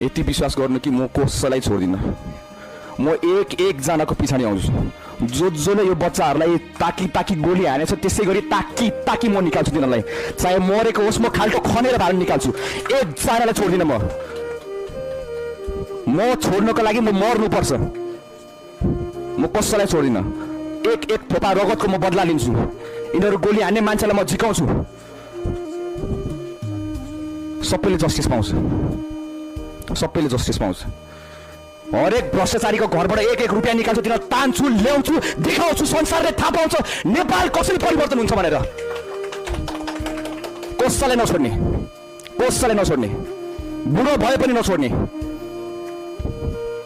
यति विश्वास गर्नु कि म कसैलाई छोड्दिनँ। म एक जनाको पछाडि आउँछु। जसले यो बच्चाहरूलाई ताकी ताकी गोली हानेछ त्यसै गरी ताकी ताकी म निकाल्छु तिनीहरूलाई। चाहे मरेको होस् म खाल्टो खनेर बाहिर निकाल्छु। एकजनालाई छोड्दिनँ म छोड्नको लागि म मर्नुपर्छ। म कसैलाई छोड्दिनँ। एक थोपा रगतको म बदला लिन्छु। यिनीहरू गोली हान्ने मान्छेलाई म झिकाउँछु। सबैले जस्टिस पाउँछ। सबैले जस्टिस पाउँछ। हरेक भ्रष्टाचारीको घरबाट एक रुपियाँ निकाल्छु, तिनीहरू तान्छु, ल्याउँछु, देखाउँछु, संसारले थाहा पाउँछ नेपाल कसरी परिवर्तन हुन्छ भनेर। कसैलाई नछोड्ने, कसैलाई नछोड्ने, बुढो भए पनि नछोड्ने।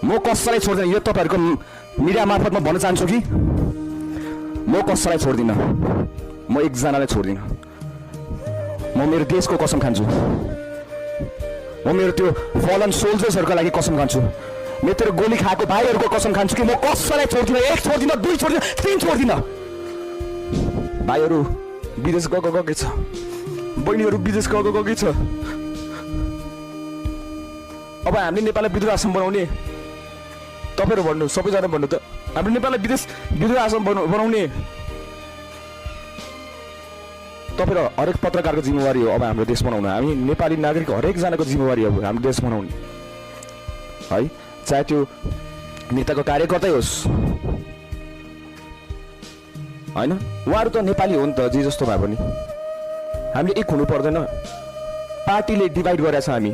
म कसैलाई छोड्दिनँ। यो तपाईँहरूको मिडिया मार्फत म भन्न चाहन्छु कि म कसैलाई छोड्दिनँ। म एकजनालाई छोड्दिनँ। म मेरो देशको कसम खान्छु। म मेरो त्यो फलन सोल्जर्सहरूको लागि कसम खान्छु। मेरो तेरो गोली खाएको भाइहरूको कसम खान्छु कि म कसैलाई छोड्दिनँ। एक छोड्दिनँ, दुई छोड्दिनँ, तीन छोड्दिनँ। भाइहरू विदेश गएकै छ, बहिनीहरू विदेश गएकै छ। अब हामीले नेपाललाई विद्रोह आश्रम बनाउने, तपाईँहरू भन्नु, सबैजना भन्नु त, हाम्रो नेपाललाई विद्रोह आश्रम बनाउने तपाईँ हरेक पत्रकारको जिम्मेवारी हो। अब हाम्रो देश बनाउनु हामी नेपाली नागरिक हरेकजनाको जिम्मेवारी हो हाम्रो देश बनाउने है। चाहे त्यो नेताको कार्यकर्तै होस् होइन, उहाँहरू त नेपाली हो नि त, जे जस्तो भए पनि। हामीले एक हुनु पर्दैन। पार्टीले डिभाइड गरेछ। हामी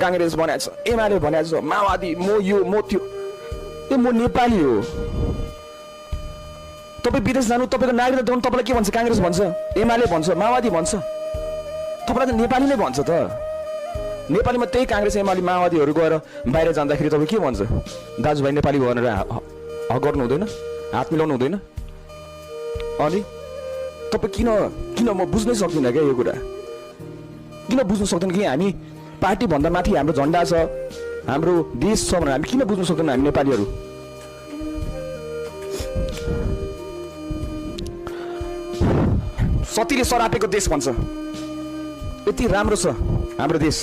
काङ्ग्रेस बनाएको छ, एमाले बनाएको छ, माओवादी, म यो म त्यो। म नेपाली हो। तपाईँ विदेश जानु, तपाईँको नागरिकता देखाउनु, तपाईँलाई के भन्छ? काङ्ग्रेस भन्छ, एमाले भन्छ, माओवादी भन्छ। तपाईँलाई त नेपाली नै भन्छ त। नेपालीमा त्यही काङ्ग्रेस एमाले माओवादीहरू गएर बाहिर जाँदाखेरि तपाईँ के भन्छ? दाजुभाइ नेपाली भनेर हक गर्नु हुँदैन, हात मिलाउनु हुँदैन। अनि तपाईँ किन म बुझ्नै सक्दिनँ क्या यो कुरा। किन बुझ्नु सक्दैन कि हामी पार्टीभन्दा माथि हाम्रो झन्डा छ, हाम्रो देश छ भनेर हामी किन बुझ्नु सक्दैनौँ हामी नेपालीहरू? सतीले सरापेको देश भन्छ। यति राम्रो छ हाम्रो देश।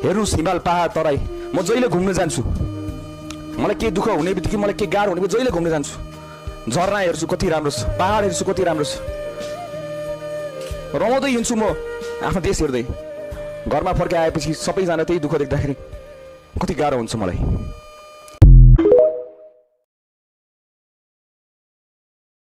हेर्नुहोस् हिमाल, पहाड, तराई। म जहिले घुम्न जान्छु। मलाई के दुःख हुने बित्तिकै, मलाई के गाह्रो हुने जहिले घुम्न जान्छु। झरना हेर्छु कति राम्रो छ, पहाड हेर्छु कति राम्रो छ। रमाउँदै हिँड्छु म आफ्नो देश हेर्दै। घरमा फर्काएपछि सबैजना त्यही दुःख देख्दाखेरि कति गाह्रो हुन्छ मलाई।